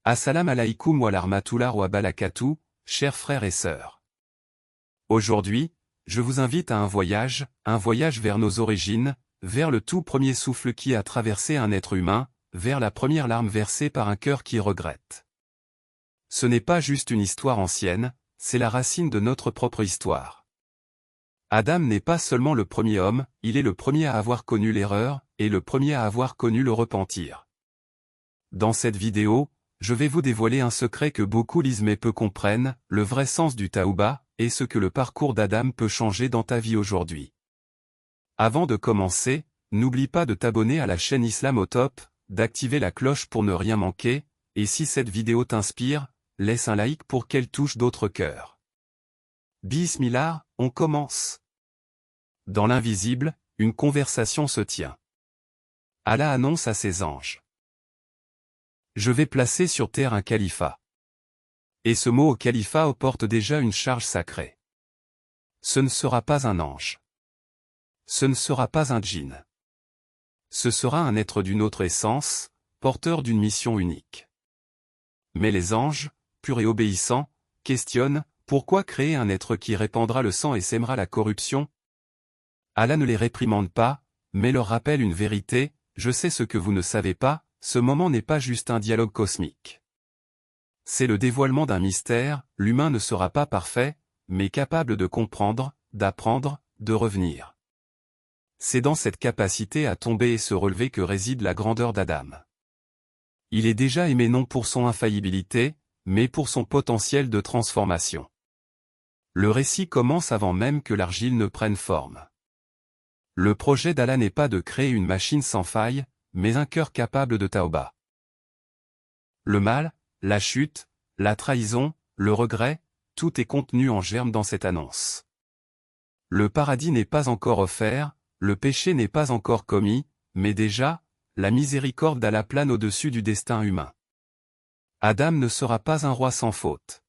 Assalam alaikum wa rahmatullah wa barakatuh, chers frères et sœurs. Aujourd'hui, je vous invite à un voyage vers nos origines, vers le tout premier souffle qui a traversé un être humain, vers la première larme versée par un cœur qui regrette. Ce n'est pas juste une histoire ancienne, c'est la racine de notre propre histoire. Adam n'est pas seulement le premier homme, il est le premier à avoir connu l'erreur, et le premier à avoir connu le repentir. Dans cette vidéo, je vais vous dévoiler un secret que beaucoup lisent mais peu comprennent, le vrai sens du Taouba, et ce que le parcours d'Adam peut changer dans ta vie aujourd'hui. Avant de commencer, n'oublie pas de t'abonner à la chaîne Islam au top, d'activer la cloche pour ne rien manquer, et si cette vidéo t'inspire, laisse un like pour qu'elle touche d'autres cœurs. Bismillah, on commence. Dans l'invisible, une conversation se tient. Allah annonce à ses anges. Je vais placer sur terre un califat. Et ce mot au califat porte déjà une charge sacrée. Ce ne sera pas un ange. Ce ne sera pas un djinn. Ce sera un être d'une autre essence, porteur d'une mission unique. Mais les anges, purs et obéissants, questionnent, pourquoi créer un être qui répandra le sang et sèmera la corruption? Allah ne les réprimande pas, mais leur rappelle une vérité, je sais ce que vous ne savez pas. Ce moment n'est pas juste un dialogue cosmique. C'est le dévoilement d'un mystère, l'humain ne sera pas parfait, mais capable de comprendre, d'apprendre, de revenir. C'est dans cette capacité à tomber et se relever que réside la grandeur d'Adam. Il est déjà aimé non pour son infaillibilité, mais pour son potentiel de transformation. Le récit commence avant même que l'argile ne prenne forme. Le projet d'Allah n'est pas de créer une machine sans faille, mais un cœur capable de Taouba. Le mal, la chute, la trahison, le regret, tout est contenu en germe dans cette annonce. Le paradis n'est pas encore offert, le péché n'est pas encore commis, mais déjà, la miséricorde d'Allah plane au-dessus du destin humain. Adam ne sera pas un roi sans faute.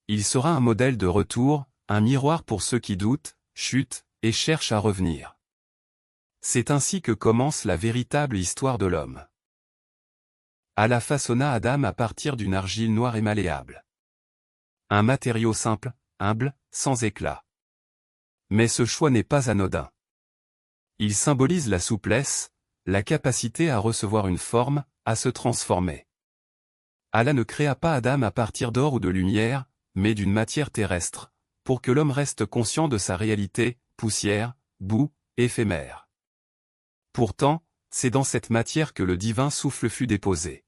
Il sera un modèle de retour, un miroir pour ceux qui doutent, chutent, et cherchent à revenir. C'est ainsi que commence la véritable histoire de l'homme. Allah façonna Adam à partir d'une argile noire et malléable. Un matériau simple, humble, sans éclat. Mais ce choix n'est pas anodin. Il symbolise la souplesse, la capacité à recevoir une forme, à se transformer. Allah ne créa pas Adam à partir d'or ou de lumière, mais d'une matière terrestre, pour que l'homme reste conscient de sa réalité, poussière, boue, éphémère. Pourtant, c'est dans cette matière que le divin souffle fut déposé.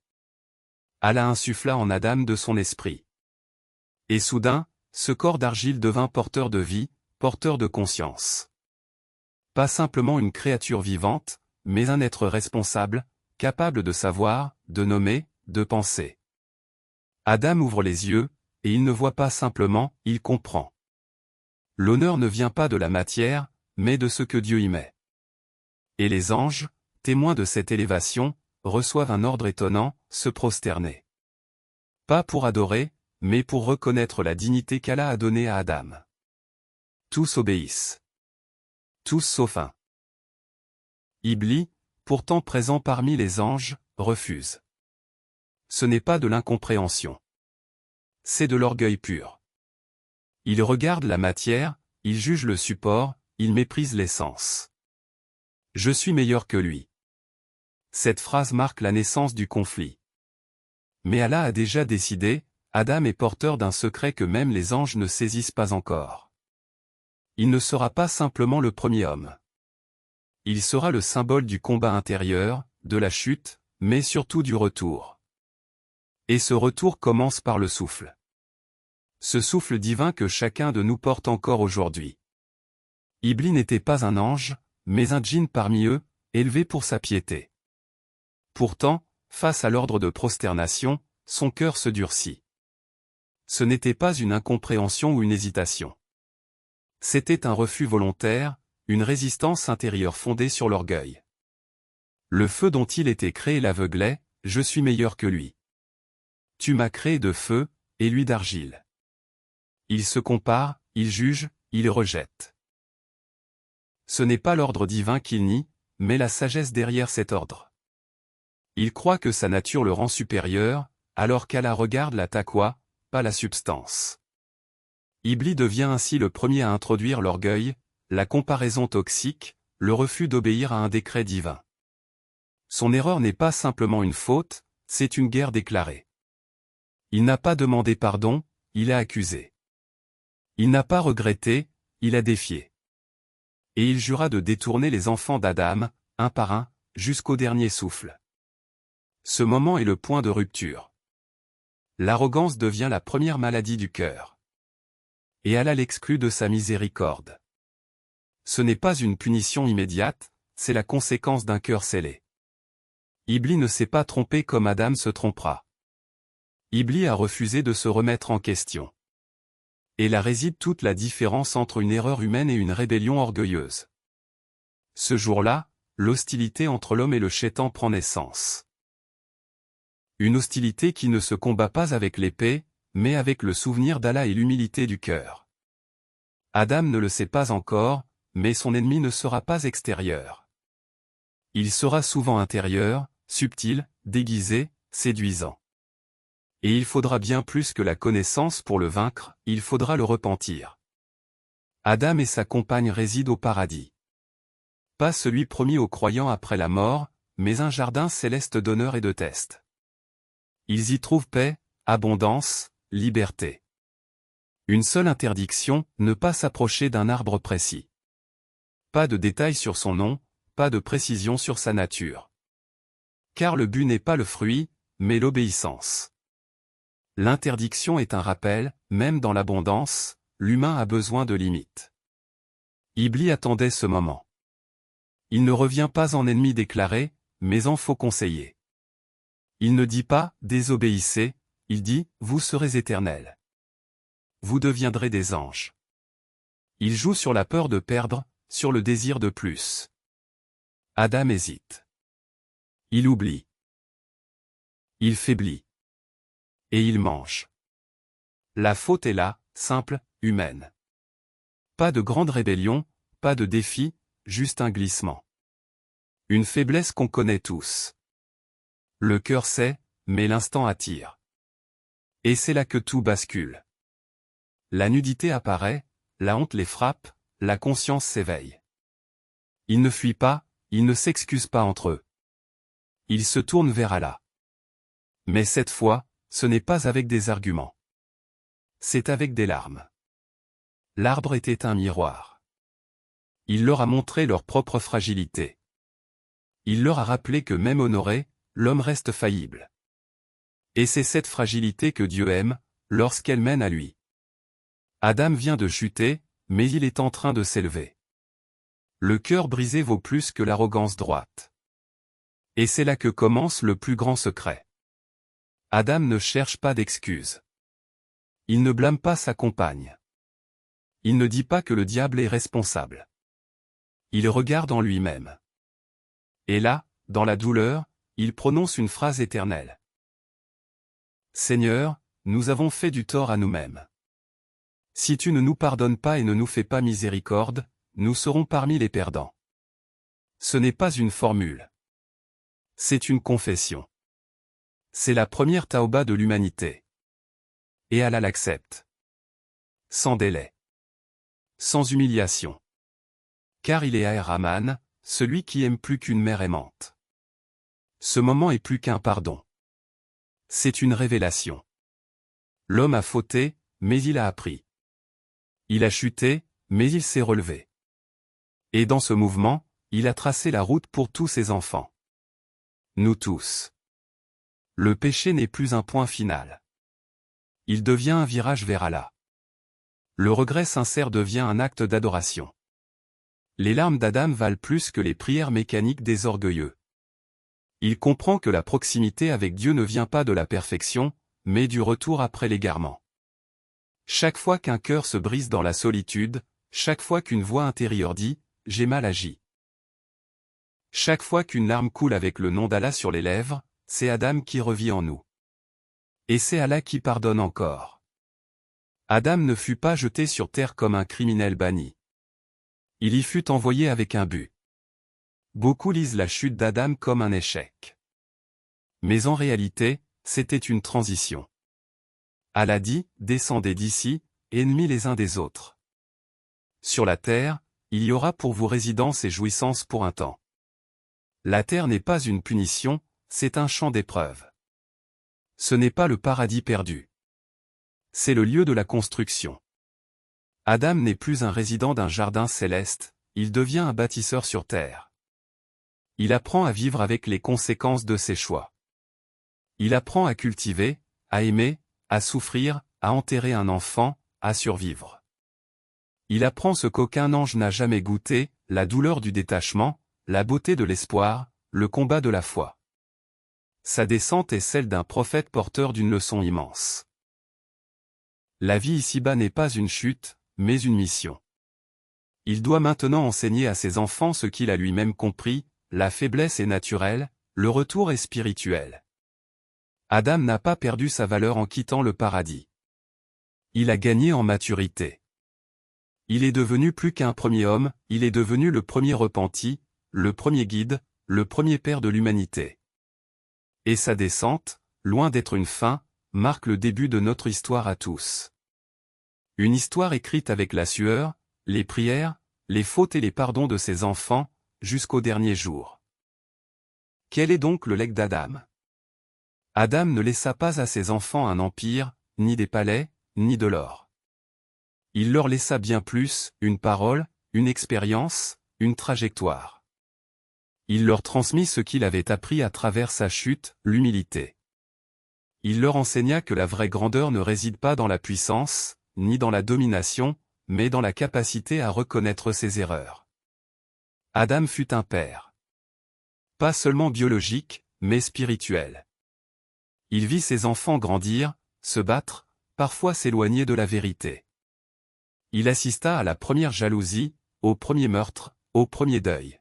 Allah insuffla en Adam de son esprit. Et soudain, ce corps d'argile devint porteur de vie, porteur de conscience. Pas simplement une créature vivante, mais un être responsable, capable de savoir, de nommer, de penser. Adam ouvre les yeux, et il ne voit pas simplement, il comprend. L'honneur ne vient pas de la matière, mais de ce que Dieu y met. Et les anges, témoins de cette élévation, reçoivent un ordre étonnant, se prosterner. Pas pour adorer, mais pour reconnaître la dignité qu'Allah a donnée à Adam. Tous obéissent. Tous sauf un. Iblis, pourtant présent parmi les anges, refuse. Ce n'est pas de l'incompréhension. C'est de l'orgueil pur. Il regarde la matière, il juge le support, il méprise l'essence. Je suis meilleur que lui. Cette phrase marque la naissance du conflit. Mais Allah a déjà décidé, Adam est porteur d'un secret que même les anges ne saisissent pas encore. Il ne sera pas simplement le premier homme. Il sera le symbole du combat intérieur, de la chute, mais surtout du retour. Et ce retour commence par le souffle. Ce souffle divin que chacun de nous porte encore aujourd'hui. Iblis n'était pas un ange, mais un djinn parmi eux, élevé pour sa piété. Pourtant, face à l'ordre de prosternation, son cœur se durcit. Ce n'était pas une incompréhension ou une hésitation. C'était un refus volontaire, une résistance intérieure fondée sur l'orgueil. Le feu dont il était créé l'aveuglait, je suis meilleur que lui. Tu m'as créé de feu, et lui d'argile. Il se compare, il juge, il rejette. Ce n'est pas l'ordre divin qu'il nie, mais la sagesse derrière cet ordre. Il croit que sa nature le rend supérieur, alors qu'Allah regarde la taqwa, pas la substance. Iblis devient ainsi le premier à introduire l'orgueil, la comparaison toxique, le refus d'obéir à un décret divin. Son erreur n'est pas simplement une faute, c'est une guerre déclarée. Il n'a pas demandé pardon, il a accusé. Il n'a pas regretté, il a défié. Et il jura de détourner les enfants d'Adam, un par un, jusqu'au dernier souffle. Ce moment est le point de rupture. L'arrogance devient la première maladie du cœur. Et Allah l'exclut de sa miséricorde. Ce n'est pas une punition immédiate, c'est la conséquence d'un cœur scellé. Iblis ne s'est pas trompé comme Adam se trompera. Iblis a refusé de se remettre en question. Et là réside toute la différence entre une erreur humaine et une rébellion orgueilleuse. Ce jour-là, l'hostilité entre l'homme et le Shaitan prend naissance. Une hostilité qui ne se combat pas avec l'épée, mais avec le souvenir d'Allah et l'humilité du cœur. Adam ne le sait pas encore, mais son ennemi ne sera pas extérieur. Il sera souvent intérieur, subtil, déguisé, séduisant. Et il faudra bien plus que la connaissance pour le vaincre, il faudra le repentir. Adam et sa compagne résident au paradis. Pas celui promis aux croyants après la mort, mais un jardin céleste d'honneur et de test. Ils y trouvent paix, abondance, liberté. Une seule interdiction, ne pas s'approcher d'un arbre précis. Pas de détails sur son nom, pas de précision sur sa nature. Car le but n'est pas le fruit, mais l'obéissance. L'interdiction est un rappel, même dans l'abondance, l'humain a besoin de limites. Iblis attendait ce moment. Il ne revient pas en ennemi déclaré, mais en faux conseiller. Il ne dit pas « désobéissez », il dit « vous serez éternels. Vous deviendrez des anges ». Il joue sur la peur de perdre, sur le désir de plus. Adam hésite. Il oublie. Il faiblit. Et il mange. La faute est là, simple, humaine. Pas de grande rébellion, pas de défi, juste un glissement. Une faiblesse qu'on connaît tous. Le cœur sait, mais l'instant attire. Et c'est là que tout bascule. La nudité apparaît, la honte les frappe, la conscience s'éveille. Ils ne fuient pas, ils ne s'excusent pas entre eux. Ils se tournent vers Allah. Mais cette fois, ce n'est pas avec des arguments. C'est avec des larmes. L'arbre était un miroir. Il leur a montré leur propre fragilité. Il leur a rappelé que même honoré, l'homme reste faillible. Et c'est cette fragilité que Dieu aime, lorsqu'elle mène à lui. Adam vient de chuter, mais il est en train de s'élever. Le cœur brisé vaut plus que l'arrogance droite. Et c'est là que commence le plus grand secret. Adam ne cherche pas d'excuses. Il ne blâme pas sa compagne. Il ne dit pas que le diable est responsable. Il regarde en lui-même. Et là, dans la douleur, il prononce une phrase éternelle. Seigneur, nous avons fait du tort à nous-mêmes. Si tu ne nous pardonnes pas et ne nous fais pas miséricorde, nous serons parmi les perdants. Ce n'est pas une formule. C'est une confession. C'est la première taouba de l'humanité. Et Allah l'accepte. Sans délai. Sans humiliation. Car il est Ar-Rahman, celui qui aime plus qu'une mère aimante. Ce moment est plus qu'un pardon. C'est une révélation. L'homme a fauté, mais il a appris. Il a chuté, mais il s'est relevé. Et dans ce mouvement, il a tracé la route pour tous ses enfants. Nous tous. Le péché n'est plus un point final. Il devient un virage vers Allah. Le regret sincère devient un acte d'adoration. Les larmes d'Adam valent plus que les prières mécaniques des orgueilleux. Il comprend que la proximité avec Dieu ne vient pas de la perfection, mais du retour après l'égarement. Chaque fois qu'un cœur se brise dans la solitude, chaque fois qu'une voix intérieure dit « j'ai mal agi ». Chaque fois qu'une larme coule avec le nom d'Allah sur les lèvres, c'est Adam qui revit en nous. Et c'est Allah qui pardonne encore. Adam ne fut pas jeté sur terre comme un criminel banni. Il y fut envoyé avec un but. Beaucoup lisent la chute d'Adam comme un échec. Mais en réalité, c'était une transition. Allah dit, descendez d'ici, ennemis les uns des autres. Sur la terre, il y aura pour vous résidence et jouissance pour un temps. La terre n'est pas une punition, c'est un champ d'épreuve. Ce n'est pas le paradis perdu. C'est le lieu de la construction. Adam n'est plus un résident d'un jardin céleste, il devient un bâtisseur sur terre. Il apprend à vivre avec les conséquences de ses choix. Il apprend à cultiver, à aimer, à souffrir, à enterrer un enfant, à survivre. Il apprend ce qu'aucun ange n'a jamais goûté, la douleur du détachement, la beauté de l'espoir, le combat de la foi. Sa descente est celle d'un prophète porteur d'une leçon immense. La vie ici-bas n'est pas une chute, mais une mission. Il doit maintenant enseigner à ses enfants ce qu'il a lui-même compris, la faiblesse est naturelle, le retour est spirituel. Adam n'a pas perdu sa valeur en quittant le paradis. Il a gagné en maturité. Il est devenu plus qu'un premier homme, il est devenu le premier repenti, le premier guide, le premier père de l'humanité. Et sa descente, loin d'être une fin, marque le début de notre histoire à tous. Une histoire écrite avec la sueur, les prières, les fautes et les pardons de ses enfants, jusqu'au dernier jour. Quel est donc le legs d'Adam? Adam ne laissa pas à ses enfants un empire, ni des palais, ni de l'or. Il leur laissa bien plus, une parole, une expérience, une trajectoire. Il leur transmit ce qu'il avait appris à travers sa chute, l'humilité. Il leur enseigna que la vraie grandeur ne réside pas dans la puissance, ni dans la domination, mais dans la capacité à reconnaître ses erreurs. Adam fut un père. Pas seulement biologique, mais spirituel. Il vit ses enfants grandir, se battre, parfois s'éloigner de la vérité. Il assista à la première jalousie, au premier meurtre, au premier deuil.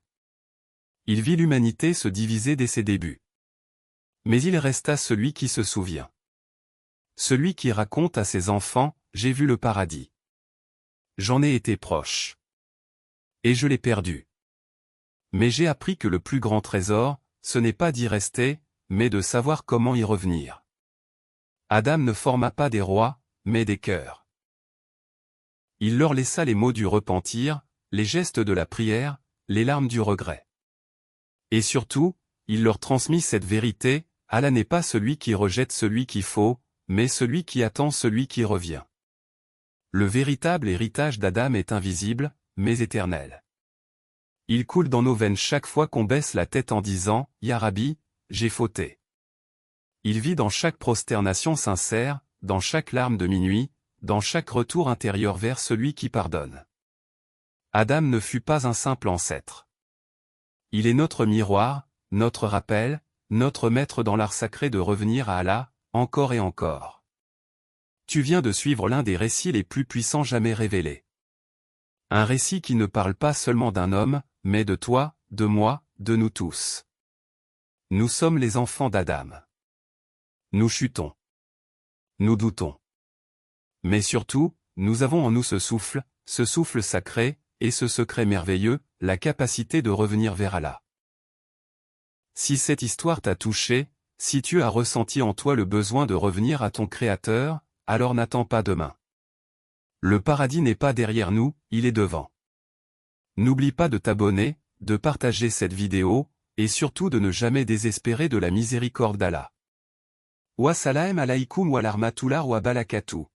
Il vit l'humanité se diviser dès ses débuts. Mais il resta celui qui se souvient. Celui qui raconte à ses enfants, j'ai vu le paradis. J'en ai été proche. Et je l'ai perdu. Mais j'ai appris que le plus grand trésor, ce n'est pas d'y rester, mais de savoir comment y revenir. Adam ne forma pas des rois, mais des cœurs. Il leur laissa les mots du repentir, les gestes de la prière, les larmes du regret. Et surtout, il leur transmit cette vérité, Allah n'est pas celui qui rejette celui qui faux, mais celui qui attend celui qui revient. Le véritable héritage d'Adam est invisible, mais éternel. Il coule dans nos veines chaque fois qu'on baisse la tête en disant « Ya Rabbi, j'ai fauté ». Il vit dans chaque prosternation sincère, dans chaque larme de minuit, dans chaque retour intérieur vers celui qui pardonne. Adam ne fut pas un simple ancêtre. Il est notre miroir, notre rappel, notre maître dans l'art sacré de revenir à Allah, encore et encore. Tu viens de suivre l'un des récits les plus puissants jamais révélés. Un récit qui ne parle pas seulement d'un homme, mais de toi, de moi, de nous tous. Nous sommes les enfants d'Adam. Nous chutons. Nous doutons. Mais surtout, nous avons en nous ce souffle sacré, et ce secret merveilleux, la capacité de revenir vers Allah. Si cette histoire t'a touché, si tu as ressenti en toi le besoin de revenir à ton Créateur, alors n'attends pas demain. Le paradis n'est pas derrière nous, il est devant. N'oublie pas de t'abonner, de partager cette vidéo, et surtout de ne jamais désespérer de la miséricorde d'Allah. Wassalamu alaykum wa rahmatullah wa barakatuh.